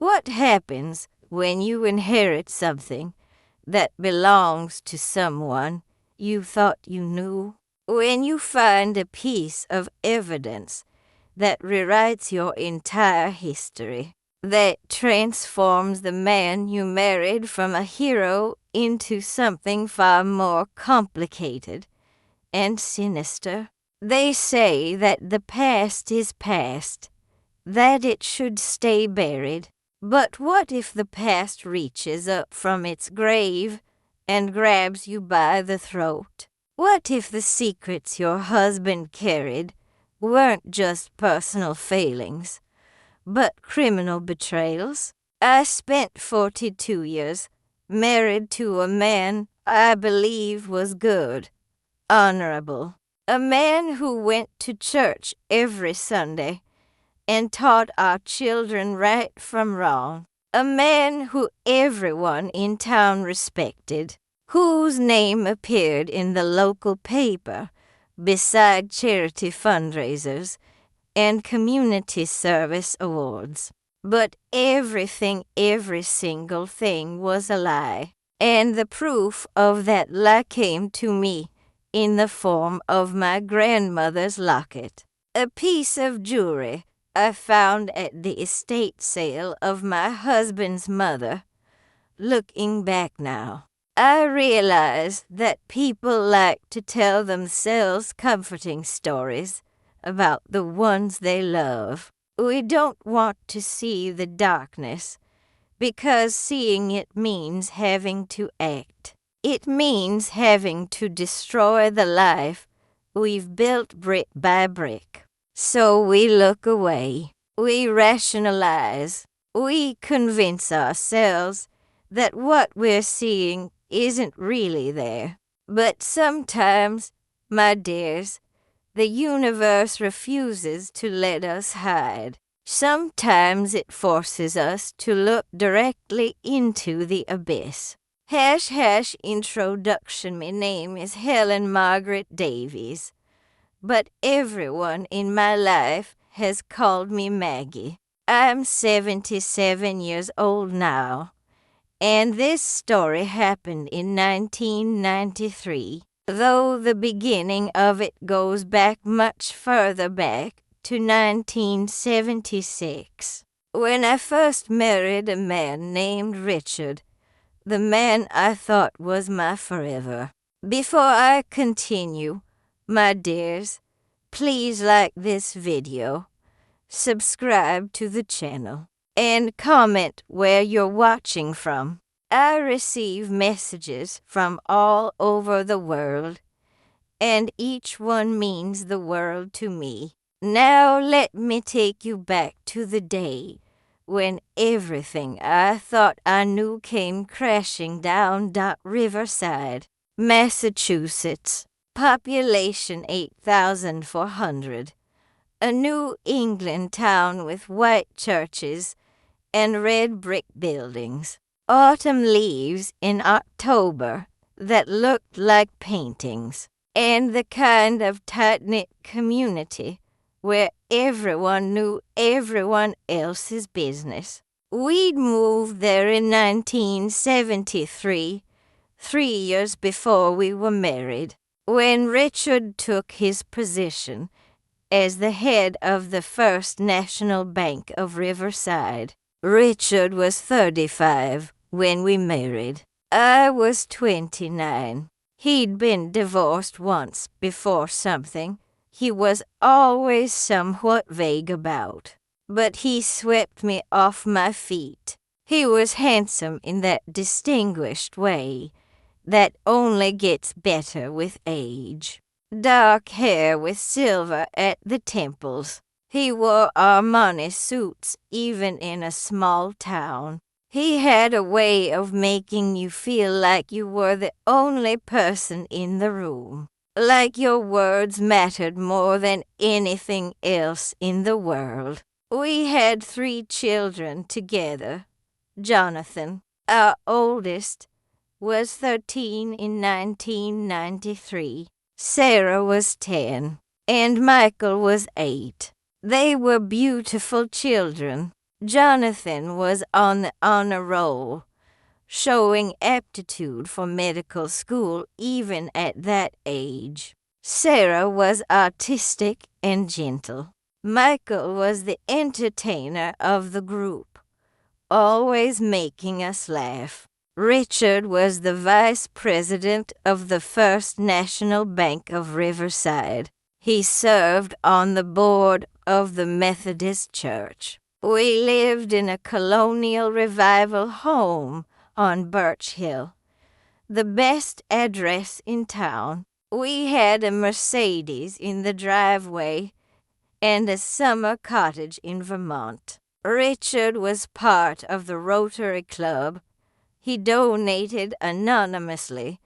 What happens when you inherit something that belongs to someone you thought you knew? When you find a piece of evidence that rewrites your entire history, that transforms the man you married from a hero into something far more complicated and sinister. They say that the past is past, that it should stay buried. But what if the past reaches up from its grave and grabs you by the throat? What if the secrets your husband carried weren't just personal failings, but criminal betrayals? I spent 42 years married to a man I believe was good, honorable, a man who went to church every Sunday and taught our children right from wrong, a man who everyone in town respected, whose name appeared in the local paper beside charity fundraisers and community service awards. But every single thing was a lie, and the proof of that lie came to me in the form of my grandmother's locket, a piece of jewelry I found at the estate sale of my husband's mother. Looking back now, I realize that people like to tell themselves comforting stories about the ones they love. We don't want to see the darkness, because seeing it means having to act. It means having to destroy the life we've built brick by brick. So we look away, we rationalize, we convince ourselves that what we're seeing isn't really there. But sometimes, my dears, the universe refuses to let us hide. Sometimes it forces us to look directly into the abyss. # introduction. My name is Helen Margaret Davies, but everyone in my life has called me Maggie. I'm 77 years old now, and this story happened in 1993, though the beginning of it goes back much further back to 1976, when I first married a man named Richard, the man I thought was my forever. Before I continue, my dears, please like this video, subscribe to the channel, and comment where you're watching from. I receive messages from all over the world, and each one means the world to me. Now let me take you back to the day when everything I thought I knew came crashing down. Riverside, Massachusetts. Population 8,400. A New England town with white churches and red brick buildings. Autumn leaves in October that looked like paintings. And the kind of tight-knit community where everyone knew everyone else's business. We'd moved there in 1973, 3 years before we were married, when Richard took his position as the head of the First National Bank of Riverside. Richard was 35 when we married. I was 29. He'd been divorced once before, something he was always somewhat vague about. But he swept me off my feet. He was handsome in that distinguished way that only gets better with age. Dark hair with silver at the temples. He wore Armani suits even in a small town. He had a way of making you feel like you were the only person in the room, like your words mattered more than anything else in the world. We had 3 children together. Jonathan, our oldest, was 13 in 1993. Sarah was 10, and Michael was 8. They were beautiful children, Jonathan was on the honor roll, showing aptitude for medical school even at that age. Sarah was artistic and gentle. Michael was the entertainer of the group, always making us laugh. Richard was the vice president of the First National Bank of Riverside. He served on the board of the Methodist Church. We lived in a colonial revival home on Birch Hill, the best address in town. We had a Mercedes in the driveway and a summer cottage in Vermont. Richard was part of the Rotary Club. He donated anonymously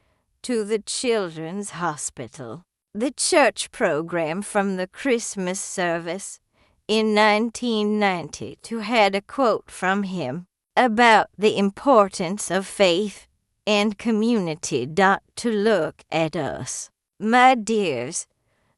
to the Children's Hospital. The church program from the Christmas service in 1992 had a quote from him about the importance of faith and community. To look at us. My dears,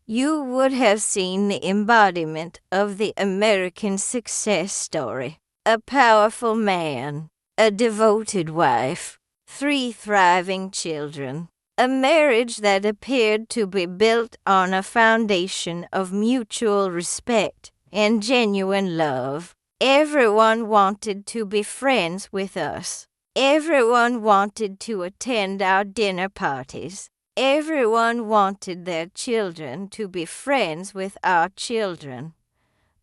you would have seen the embodiment of the American success story. A powerful man, a devoted wife, 3 thriving children, a marriage that appeared to be built on a foundation of mutual respect and genuine love. Everyone wanted to be friends with us. Everyone wanted to attend our dinner parties. Everyone wanted their children to be friends with our children.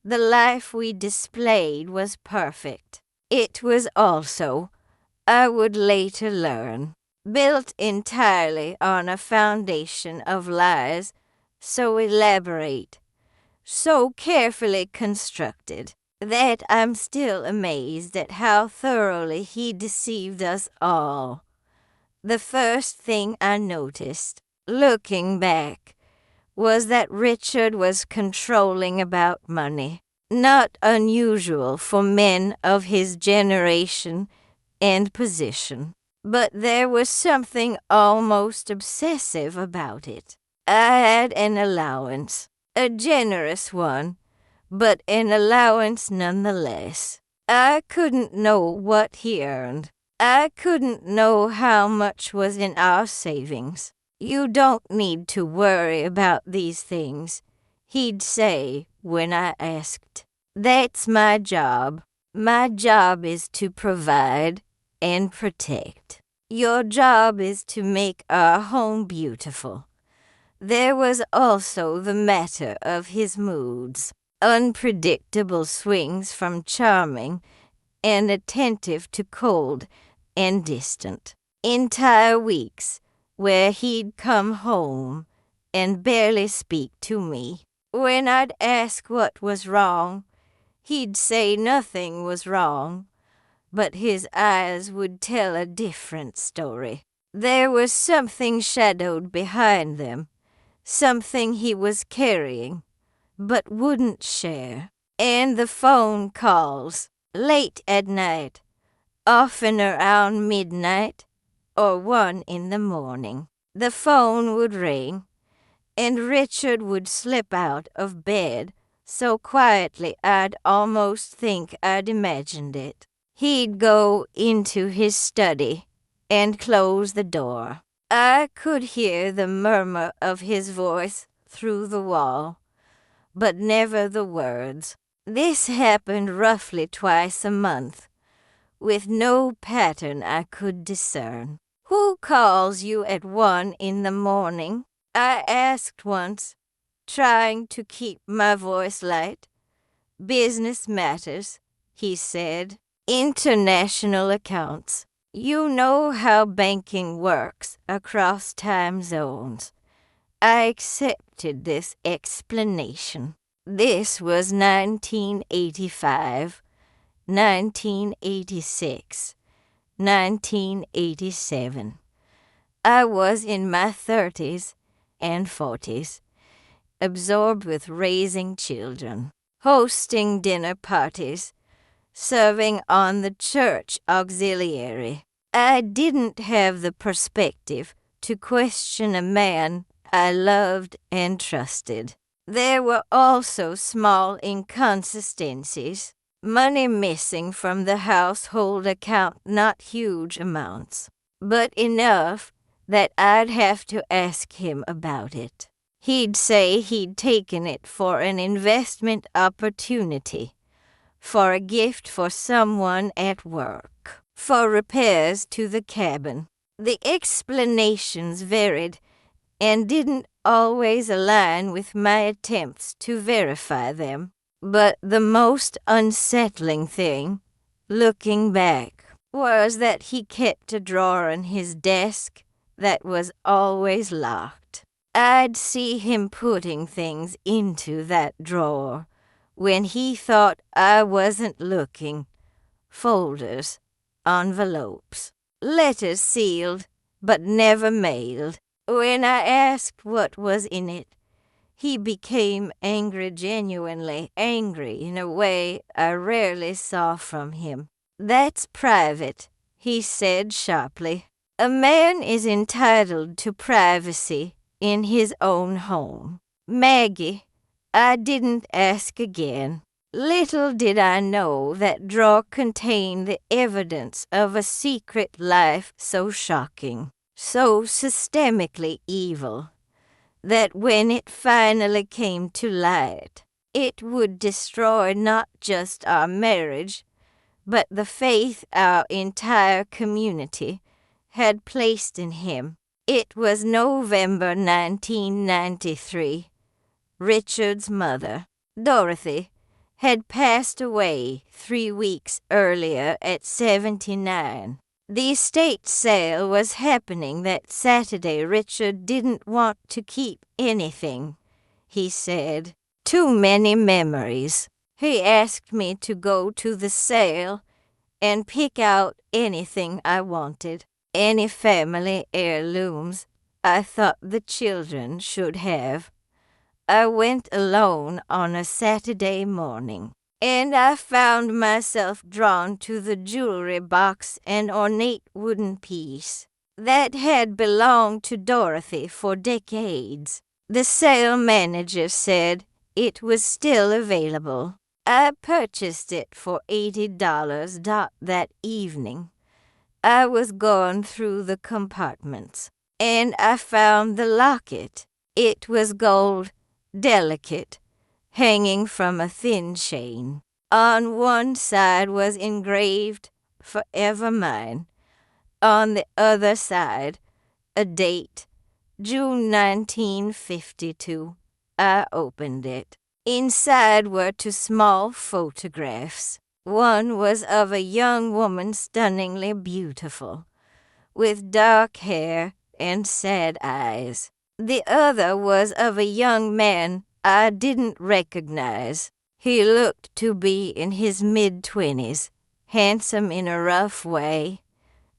The life we displayed was perfect. It was also, I would later learn, built entirely on a foundation of lies so elaborate, so carefully constructed, that I'm still amazed at how thoroughly he deceived us all. The first thing I noticed, looking back, was that Richard was controlling about money. Not unusual for men of his generation and position. But there was something almost obsessive about it. I had an allowance, a generous one, but an allowance nonetheless. I couldn't know what he earned. I couldn't know how much was in our savings. You don't need to worry about these things, he'd say when I asked. That's my job. My job is to provide and protect. Your job is to make our home beautiful. There was also the matter of his moods, unpredictable swings from charming and attentive to cold and distant. Entire weeks where he'd come home and barely speak to me. When I'd ask what was wrong, he'd say nothing was wrong, but his eyes would tell a different story. There was something shadowed behind them, something he was carrying, but wouldn't share. And the phone calls, late at night, often around midnight or 1 in the morning. The phone would ring, and Richard would slip out of bed so quietly I'd almost think I'd imagined it. He'd go into his study and close the door. I could hear the murmur of his voice through the wall, but never the words. This happened roughly twice a month, with no pattern I could discern. Who calls you at 1 in the morning? I asked once, trying to keep my voice light. Business matters, he said. International accounts. You know how banking works across time zones. I accepted this explanation. This was 1985, 1986, 1987. I was in my 30s and 40s, absorbed with raising children, hosting dinner parties, serving on the church auxiliary. I didn't have the perspective to question a man I loved and trusted. There were also small inconsistencies. Money missing from the household account, not huge amounts, but enough that I'd have to ask him about it. He'd say he'd taken it for an investment opportunity, for a gift for someone at work, for repairs to the cabin. The explanations varied and didn't always align with my attempts to verify them. But the most unsettling thing, looking back, was that he kept a drawer in his desk that was always locked. I'd see him putting things into that drawer when he thought I wasn't looking. Folders, envelopes, letters sealed but never mailed. When I asked what was in it, he became angry, genuinely angry, in a way I rarely saw from him. "That's private," he said sharply. "A man is entitled to privacy in his own home." Maggie, I didn't ask again. Little did I know that drawer contained the evidence of a secret life so shocking, so systemically evil, that when it finally came to light, it would destroy not just our marriage, but the faith our entire community had placed in him. It was November 1993. Richard's mother, Dorothy, had passed away 3 weeks earlier at 79. The estate sale was happening that Saturday. Richard didn't want to keep anything, he said. Too many memories. He asked me to go to the sale and pick out anything I wanted, any family heirlooms I thought the children should have. I went alone on a Saturday morning, and I found myself drawn to the jewelry box and ornate wooden piece that had belonged to Dorothy for decades. The sale manager said it was still available. I purchased it for $80 that evening. I was going through the compartments, and I found the locket. It was gold, delicate, hanging from a thin chain. On one side was engraved, "Forever Mine." On the other side, a date, June 1952. I opened it. Inside were 2 small photographs. One was of a young woman stunningly beautiful, with dark hair and sad eyes. The other was of a young man I didn't recognize. He looked to be in his mid-20s, handsome in a rough way,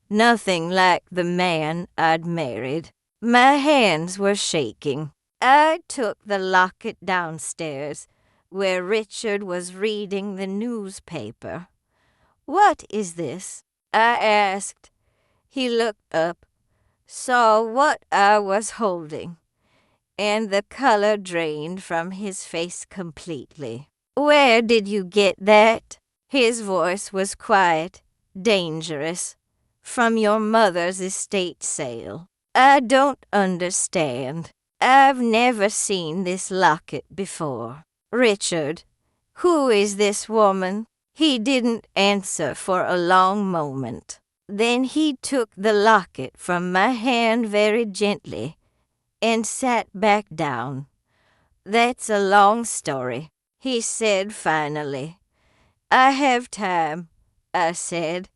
nothing like the man I'd married. My hands were shaking. I took the locket downstairs, where Richard was reading the newspaper. "What is this?" I asked. He looked up, saw what I was holding, and the color drained from his face completely. "Where did you get that?" His voice was quiet, dangerous. "From your mother's estate sale." "I don't understand. I've never seen this locket before." "Richard, who is this woman?" He didn't answer for a long moment. Then he took the locket from my hand very gently and sat back down. "That's a long story," he said finally. "I have time," I said.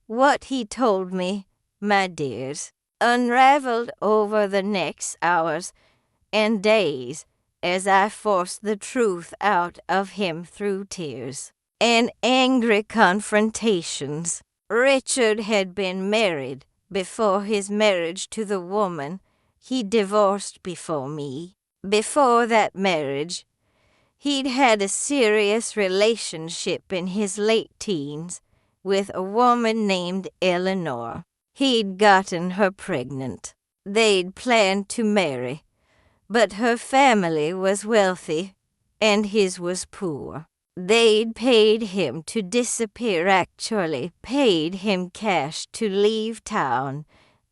What he told me, my dears, unraveled over the next hours and days as I forced the truth out of him through tears and angry confrontations. Richard had been married before his marriage to the woman he divorced before me. Before that marriage, he'd had a serious relationship in his late teens with a woman named Eleanor. He'd gotten her pregnant. They'd planned to marry, but her family was wealthy and his was poor. They'd paid him to disappear, actually paid him cash to leave town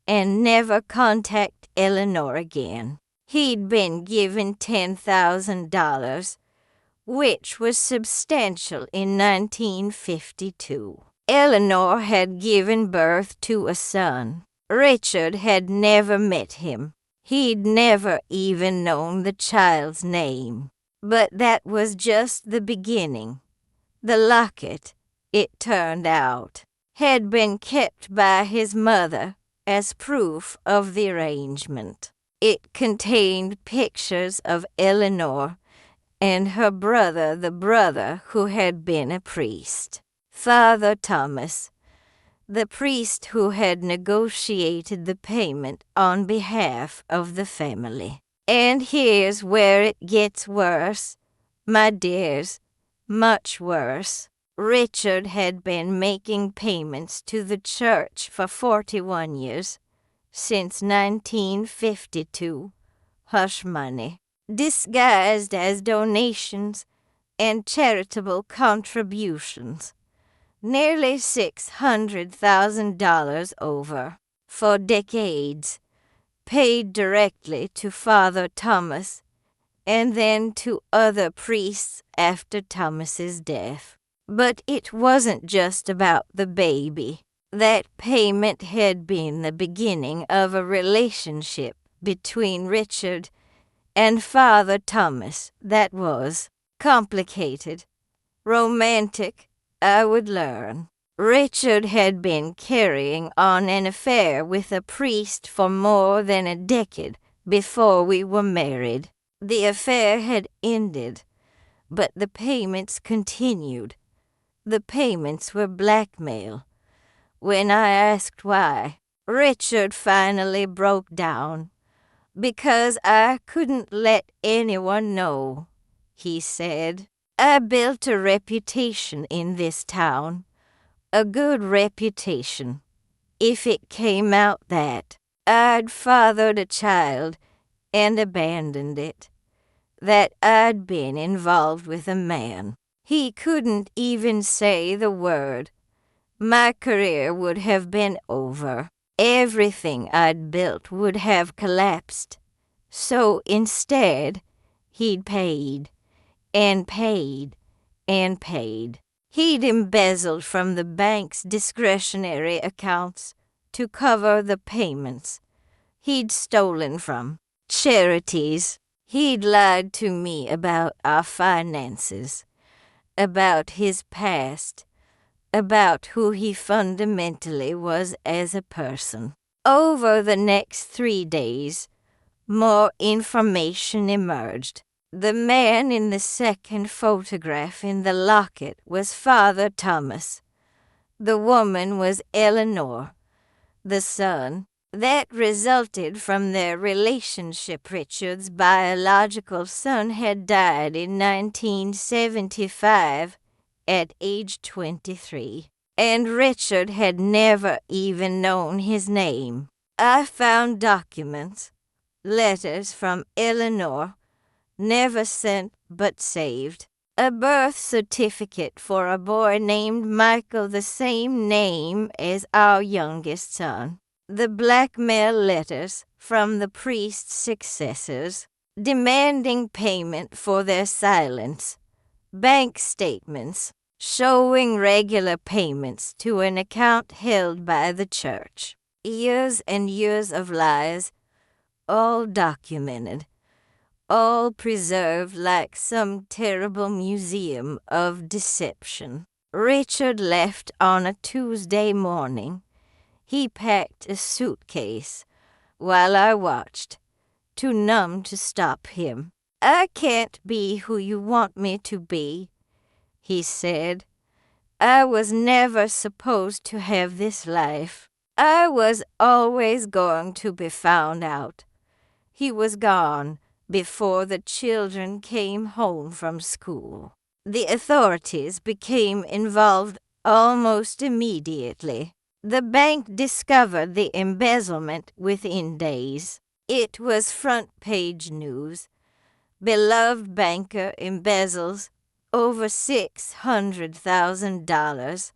and never contact Eleanor again. He'd been given $10,000, which was substantial in 1952. Eleanor had given birth to a son. Richard had never met him. He'd never even known the child's name. But that was just the beginning. The locket, it turned out, had been kept by his mother as proof of the arrangement. It contained pictures of Eleanor and her brother, the brother who had been a priest, Father Thomas, the priest who had negotiated the payment on behalf of the family. And here's where it gets worse, my dears, much worse. Richard had been making payments to the church for 41 years, since 1952, hush money, disguised as donations and charitable contributions, nearly $600,000 over, for decades, paid directly to Father Thomas and then to other priests after Thomas's death. But it wasn't just about the baby. That payment had been the beginning of a relationship between Richard and Father Thomas that was complicated, romantic, I would learn. Richard had been carrying on an affair with a priest for more than a decade before we were married. The affair had ended, but the payments continued. The payments were blackmail. When I asked why, Richard finally broke down. Because I couldn't let anyone know, he said. I built a reputation in this town, a good reputation. If it came out that I'd fathered a child and abandoned it, that I'd been involved with a man, he couldn't even say the word. My career would have been over. Everything I'd built would have collapsed. So instead, he'd paid, and paid, and paid. He'd embezzled from the bank's discretionary accounts to cover the payments. He'd stolen from charities. He'd lied to me about our finances, about his past, about who he fundamentally was as a person. Over the next 3 days, more information emerged. The man in the second photograph in the locket was Father Thomas. The woman was Eleanor. The son that resulted from their relationship, Richard's biological son, had died in 1975 at age 23, and Richard had never even known his name. I found documents, letters from Eleanor, never sent but saved, a birth certificate for a boy named Michael, the same name as our youngest son, the blackmail letters from the priest's successors, demanding payment for their silence, bank statements showing regular payments to an account held by the church, years and years of lies, all documented, all preserved like some terrible museum of deception. Richard left on a Tuesday morning. He packed a suitcase while I watched, too numb to stop him. I can't be who you want me to be, he said. I was never supposed to have this life. I was always going to be found out. He was gone before the children came home from school. The authorities became involved almost immediately. The bank discovered the embezzlement within days. It was front-page news. Beloved banker embezzles over $600,000,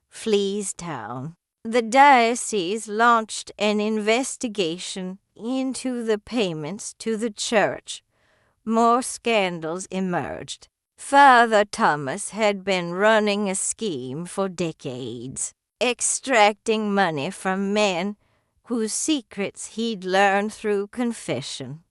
flees town. The diocese launched an investigation into the payments to the church. More scandals emerged. Father Thomas had been running a scheme for decades, extracting money from men whose secrets he'd learned through confession.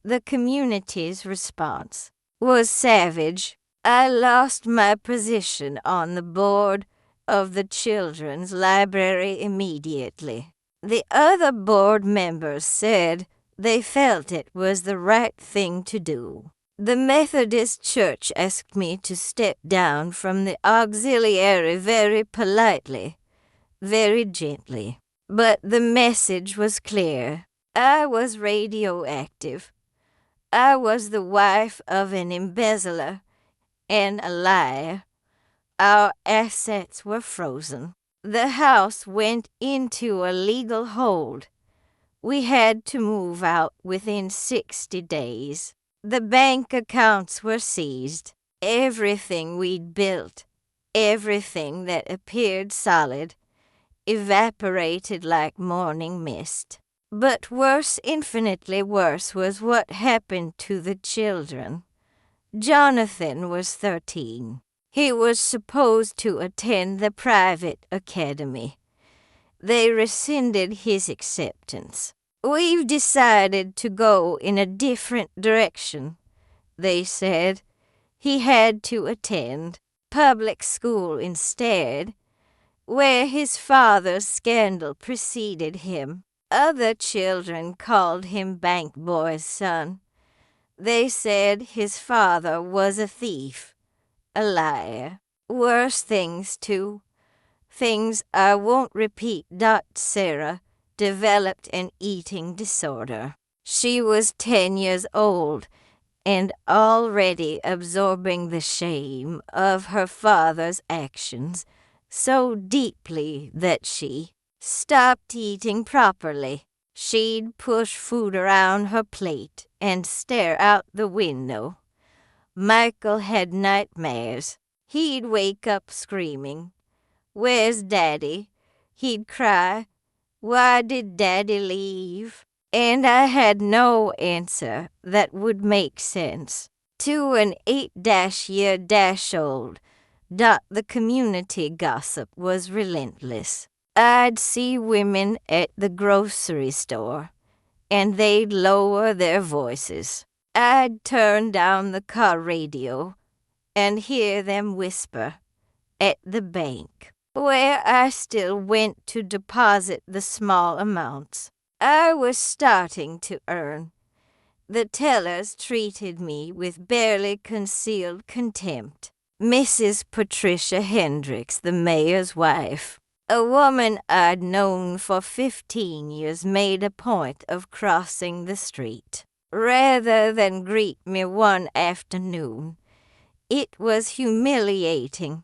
The community's response was savage. I lost my position on the board of the children's library immediately. The other board members said they felt it was the right thing to do. The Methodist Church asked me to step down from the auxiliary very politely, very gently. But the message was clear. I was radioactive. I was the wife of an embezzler and a liar. Our assets were frozen. The house went into a legal hold. We had to move out within 60 days. The bank accounts were seized. Everything we'd built, everything that appeared solid, evaporated like morning mist. But worse, infinitely worse, was what happened to the children. Jonathan was 13. He was supposed to attend the private academy. They rescinded his acceptance. We've decided to go in a different direction, they said. He had to attend public school instead, where his father's scandal preceded him. Other children called him Bank Boy's son. They said his father was a thief, a liar. Worse things, too. Things I won't repeat. Sarah developed an eating disorder. She was 10 years old and already absorbing the shame of her father's actions so deeply that she stopped eating properly. She'd push food around her plate and stare out the window. Michael had nightmares. He'd wake up screaming, "Where's Daddy?" He'd cry, "Why did Daddy leave?" And I had no answer that would make sense. To an 8-year-old, the community gossip was relentless. I'd see women at the grocery store, and they'd lower their voices. I'd turn down the car radio and hear them whisper at the bank, where I still went to deposit the small amounts I was starting to earn. The tellers treated me with barely concealed contempt. Mrs. Patricia Hendricks, the mayor's wife, a woman I'd known for 15 years, made a point of crossing the street. Rather than greet me one afternoon, it was humiliating.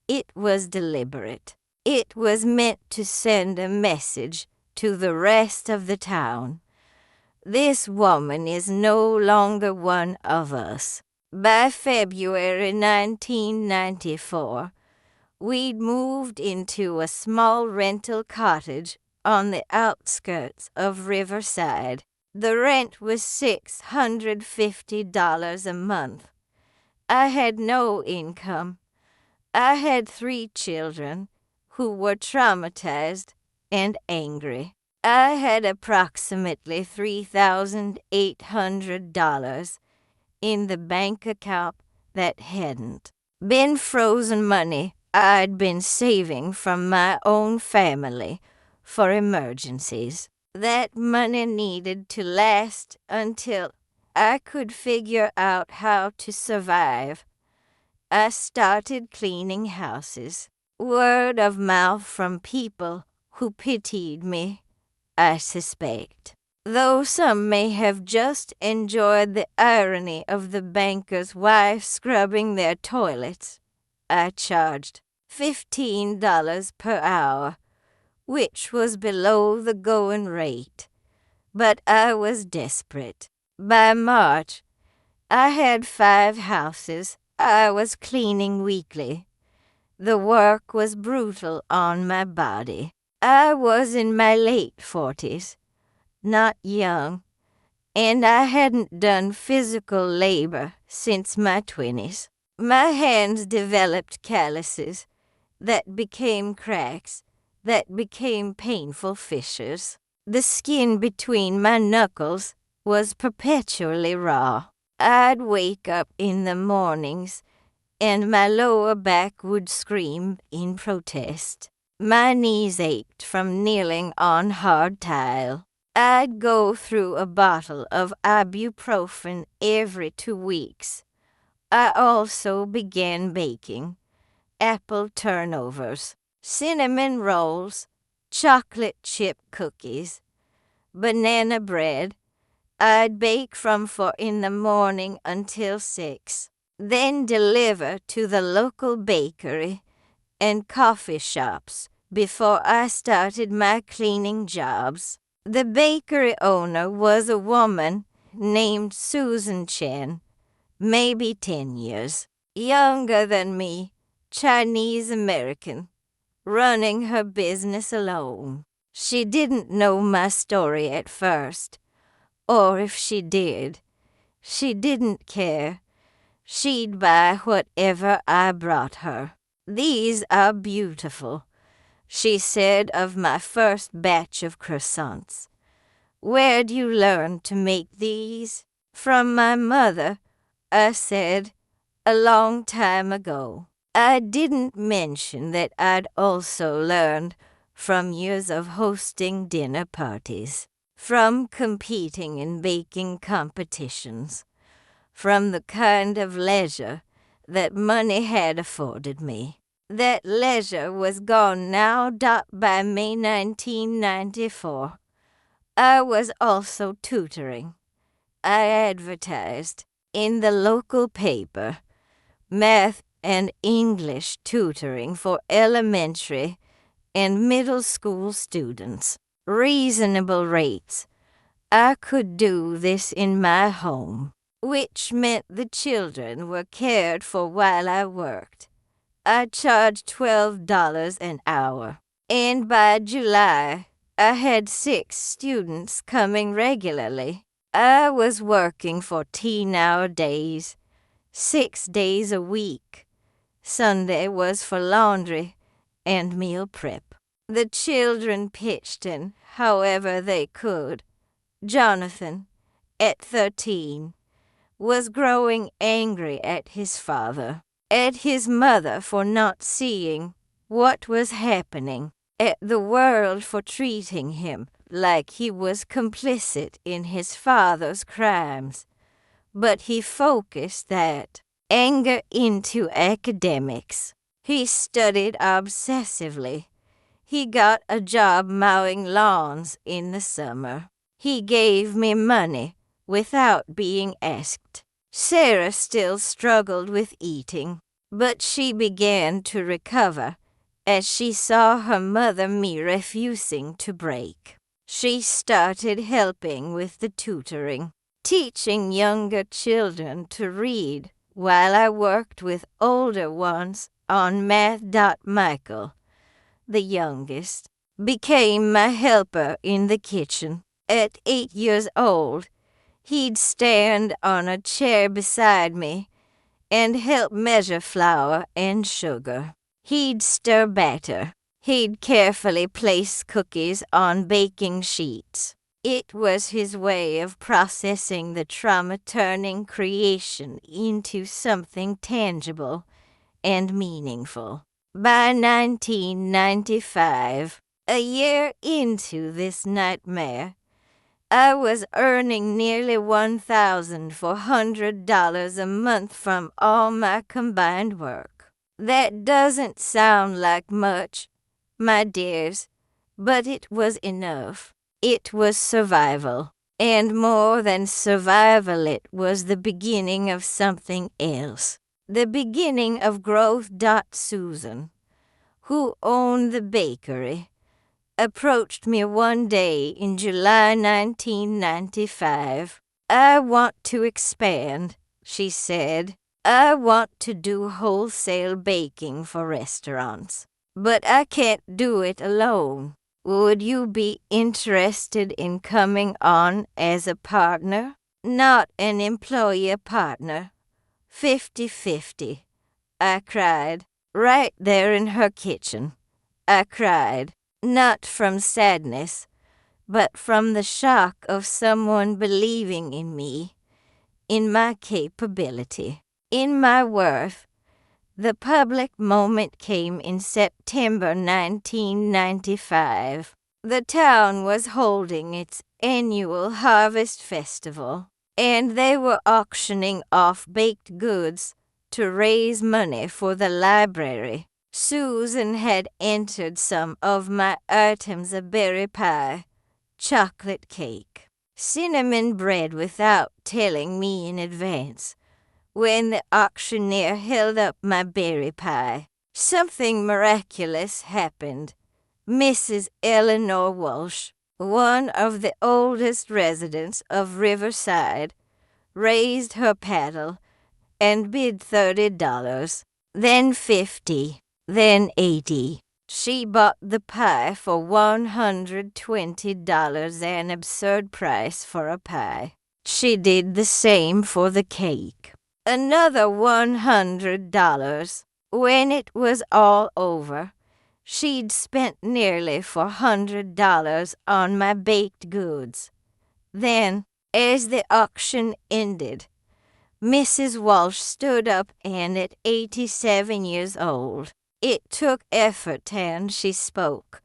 It was deliberate. It was meant to send a message to the rest of the town. This woman is no longer one of us. By February 1994, we'd moved into a small rental cottage on the outskirts of Riverside. The rent was $650 a month. I had no income. I had 3 children who were traumatized and angry. I had approximately $3,800 in the bank account that hadn't been frozen, money I'd been saving from my own family for emergencies. That money needed to last until I could figure out how to survive. I started cleaning houses. Word of mouth from people who pitied me, I suspect. Though some may have just enjoyed the irony of the banker's wife scrubbing their toilets, I charged $15 per hour, which was below the going rate. But I was desperate. By March, I had 5 houses I was cleaning weekly. The work was brutal on my body. I was in my late 40s, not young, and I hadn't done physical labor since my 20s. My hands developed calluses that became cracks, that became painful fissures. The skin between my knuckles was perpetually raw. I'd wake up in the mornings and my lower back would scream in protest. My knees ached from kneeling on hard tile. I'd go through a bottle of ibuprofen every 2 weeks. I also began baking apple turnovers, cinnamon rolls, chocolate chip cookies, banana bread. I'd bake from 4 in the morning until 6, then deliver to the local bakery and coffee shops before I started my cleaning jobs. The bakery owner was a woman named Susan Chen, maybe 10 years, younger than me, Chinese American, running her business alone. She didn't know my story at first, or if she did, she didn't care. She'd buy whatever I brought her. These are beautiful, she said of my first batch of croissants. Where'd you learn to make these? From my mother, I said, a long time ago. I didn't mention that I'd also learned from years of hosting dinner parties, from competing in baking competitions, from the kind of leisure that money had afforded me. That leisure was gone now. By May 1994, I was also tutoring. I advertised in the local paper math and English tutoring for elementary and middle school students. Reasonable rates. I could do this in my home, which meant the children were cared for while I worked. I charged $12 an hour, and by July, I had 6 students coming regularly. I was working 14-hour days, 6 days a week. Sunday was for laundry and meal prep. The children pitched in however they could. Jonathan, at 13, was growing angry at his father, at his mother for not seeing what was happening, at the world for treating him like he was complicit in his father's crimes. But he focused that anger into academics. He studied obsessively. He got a job mowing lawns in the summer. He gave me money without being asked. Sarah still struggled with eating, but she began to recover as she saw her mother me refusing to break. She started helping with the tutoring, teaching younger children to read while I worked with older ones on math. Michael, the youngest, became my helper in the kitchen. At 8 years old, he'd stand on a chair beside me and help measure flour and sugar. He'd stir batter. He'd carefully place cookies on baking sheets. It was his way of processing the trauma, turning creation into something tangible and meaningful. By 1995, a year into this nightmare, I was earning nearly $1,400 a month from all my combined work. That doesn't sound like much, my dears, but it was enough. It was survival, and more than survival, it was the beginning of something else. The beginning of growth. Susan, who owned the bakery, approached me one day in July 1995. I want to expand, she said. I want to do wholesale baking for restaurants, but I can't do it alone. Would you be interested in coming on as a partner? Not an employer partner. 50-50. I cried, right there in her kitchen. I cried, not from sadness, but from the shock of someone believing in me, in my capability, in my worth. The public moment came in September 1995. The town was holding its annual harvest festival, and they were auctioning off baked goods to raise money for the library. Susan had entered some of my items of berry pie, chocolate cake, cinnamon bread without telling me in advance. When the auctioneer held up my berry pie, something miraculous happened. Mrs. Eleanor Walsh, one of the oldest residents of Riverside, raised her paddle and bid $30, then $50, then $80. She bought the pie for $120, an absurd price for a pie. She did the same for the cake. Another $100. When it was all over, she'd spent nearly $400 on my baked goods. Then, as the auction ended, Mrs. Walsh stood up, and at 87 years old, it took effort, and she spoke.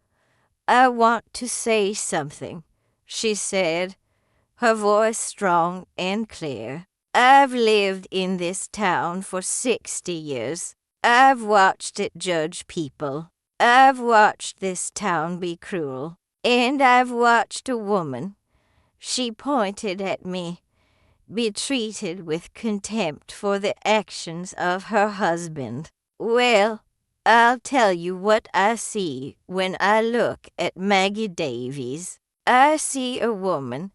"I want to say something," she said, her voice strong and clear. "I've lived in this town for 60 years. I've watched it judge people. I've watched this town be cruel. And I've watched a woman," she pointed at me, "be treated with contempt for the actions of her husband. Well, I'll tell you what I see when I look at Maggie Davies. I see a woman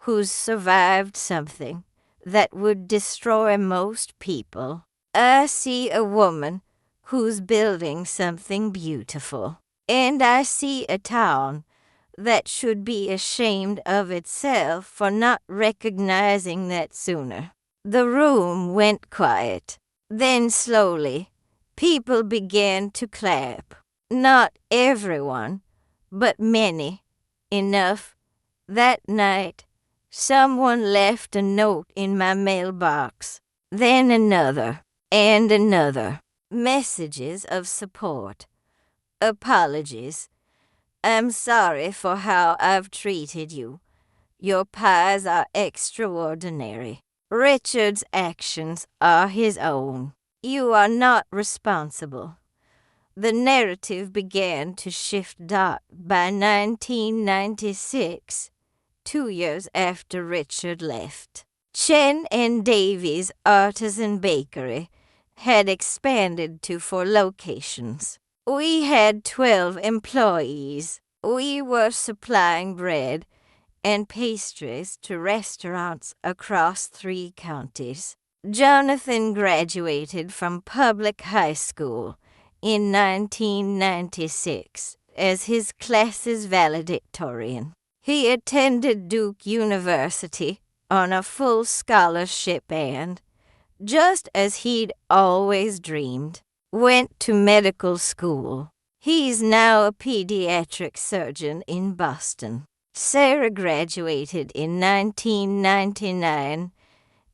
who's survived something that would destroy most people. I see a woman who's building something beautiful. And I see a town that should be ashamed of itself for not recognizing that sooner." The room went quiet. Then slowly, people began to clap. Not everyone, but many. Enough. That night, someone left a note in my mailbox. Then another, and another. Messages of support. Apologies. "I'm sorry for how I've treated you. Your pies are extraordinary. Richard's actions are his own. You are not responsible." The narrative began to shift. By 1996, 2 years after Richard left, Chen and Davies Artisan Bakery had expanded to 4 locations. We had 12 employees. We were supplying bread and pastries to restaurants across 3 counties. Jonathan graduated from public high school in 1996 as his class's valedictorian. He attended Duke University on a full scholarship and, just as he'd always dreamed, went to medical school. He's now a pediatric surgeon in Boston. Sarah graduated in 1999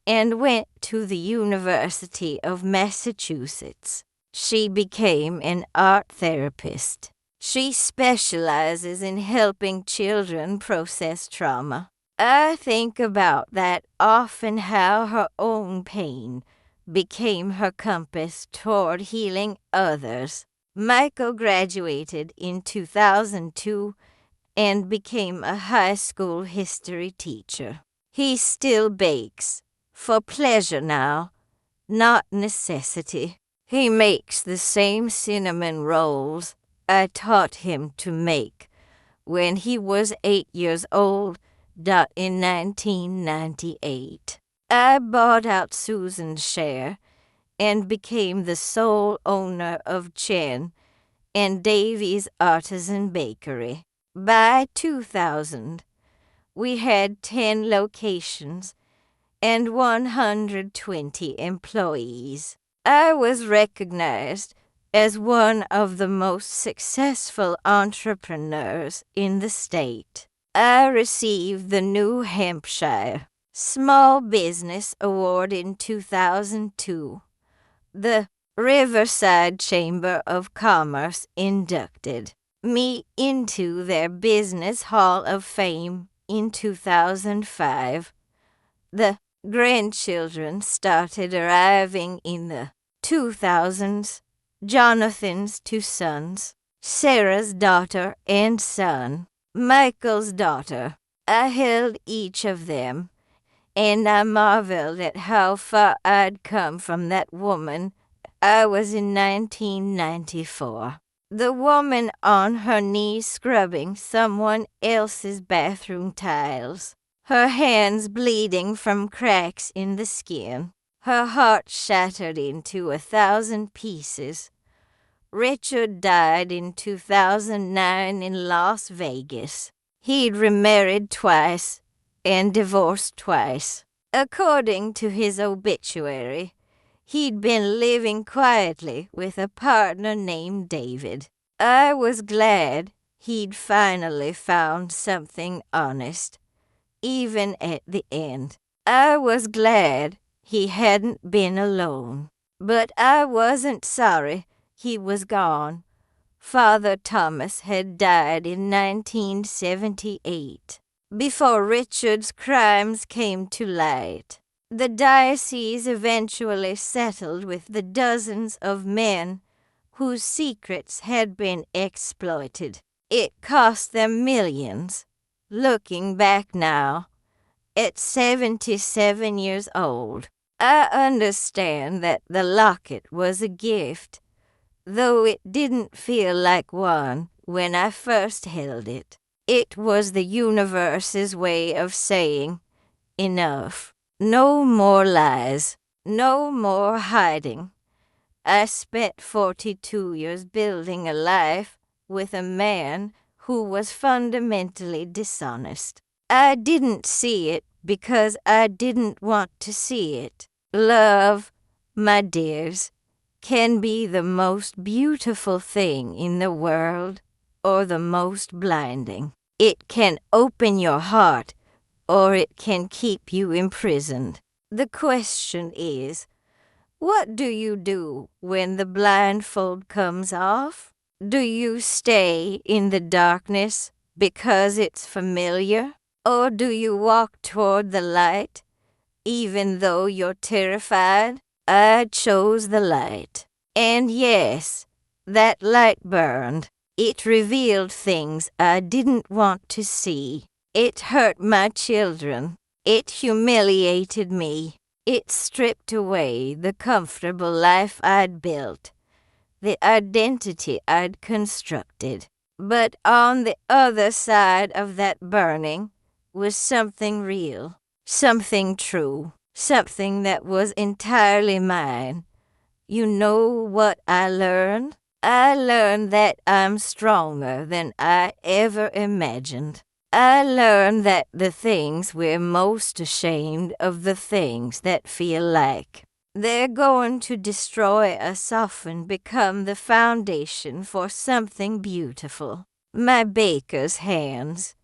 and went to the University of Massachusetts. She became an art therapist. She specializes in helping children process trauma. I think about that often, how her own pain became her compass toward healing others. Michael graduated in 2002 and became a high school history teacher. He still bakes, for pleasure now, not necessity. He makes the same cinnamon rolls I taught him to make when he was 8 years old, in 1998. I bought out Susan's share and became the sole owner of Chen and Davy's Artisan Bakery. By 2000, we had 10 locations and 120 employees. I was recognized as one of the most successful entrepreneurs in the state. I received the New Hampshire Small Business Award in 2002. The Riverside Chamber of Commerce inducted me into their Business Hall of Fame in 2005. The grandchildren started arriving in the 2000s. Jonathan's 2 sons, Sarah's daughter and son, Michael's daughter. I held each of them, and I marveled at how far I'd come from that woman I was in 1994. The woman on her knees scrubbing someone else's bathroom tiles, her hands bleeding from cracks in the skin, her heart shattered into 1,000 pieces. Richard died in 2009 in Las Vegas. He'd remarried twice and divorced twice. According to his obituary, he'd been living quietly with a partner named David. I was glad he'd finally found something honest, even at the end. I was glad he hadn't been alone. But I wasn't sorry he was gone. Father Thomas had died in 1978, before Richard's crimes came to light. The diocese eventually settled with the dozens of men whose secrets had been exploited. It cost them millions. Looking back now, at 77 years old, I understand that the locket was a gift, though it didn't feel like one when I first held it. It was the universe's way of saying, enough. No more lies. No more hiding. I spent 42 years building a life with a man who was fundamentally dishonest. I didn't see it because I didn't want to see it. Love, my dears, can be the most beautiful thing in the world or the most blinding. It can open your heart or it can keep you imprisoned. The question is, what do you do when the blindfold comes off? Do you stay in the darkness because it's familiar? Or do you walk toward the light, even though you're terrified? I chose the light. And yes, that light burned. It revealed things I didn't want to see. It hurt my children. It humiliated me. It stripped away the comfortable life I'd built, the identity I'd constructed. But on the other side of that burning was something real, something true, something that was entirely mine. You know what I learned? I learned that I'm stronger than I ever imagined. I learned that the things we're most ashamed of, the things that feel like they're going to destroy us, often become the foundation for something beautiful. My baker's hands,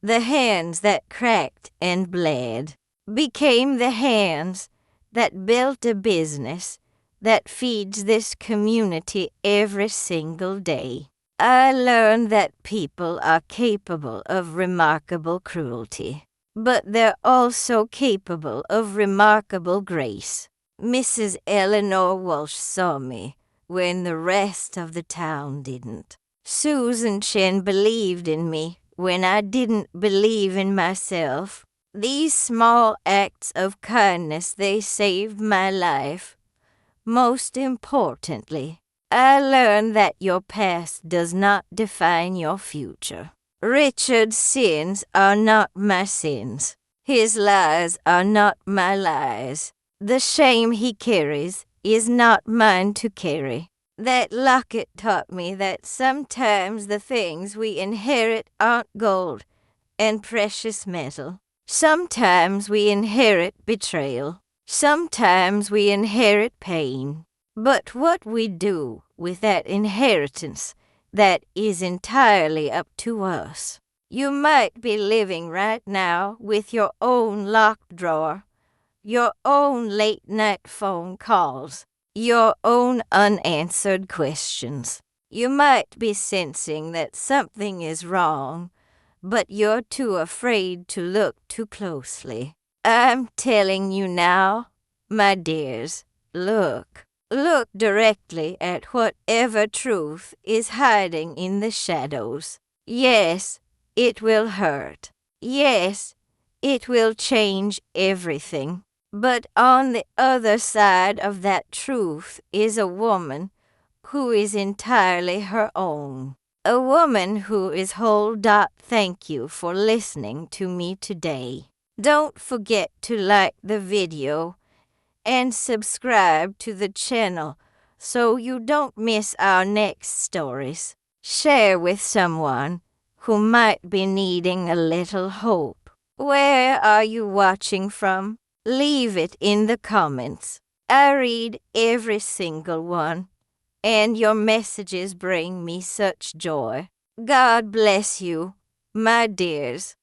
the hands that cracked and bled, became the hands that built a business that feeds this community every single day. I learned that people are capable of remarkable cruelty, but they're also capable of remarkable grace. Mrs. Eleanor Walsh saw me when the rest of the town didn't. Susan Chen believed in me when I didn't believe in myself. These small acts of kindness, they saved my life. Most importantly, I learned that your past does not define your future. Richard's sins are not my sins. His lies are not my lies. The shame he carries is not mine to carry. That locket taught me that sometimes the things we inherit aren't gold and precious metal. Sometimes we inherit betrayal. Sometimes we inherit pain. But what we do with that inheritance, that is entirely up to us. You might be living right now with your own locked drawer, your own late-night phone calls, your own unanswered questions. You might be sensing that something is wrong, but you're too afraid to look too closely. I'm telling you now, my dears, look. Look directly at whatever truth is hiding in the shadows. Yes, it will hurt. Yes, it will change everything. But on the other side of that truth is a woman who is entirely her own. A woman who is whole. Thank you for listening to me today. Don't forget to like the video and subscribe to the channel so you don't miss our next stories. Share with someone who might be needing a little hope. Where are you watching from? Leave it in the comments. I read every single one, and your messages bring me such joy. God bless you, my dears.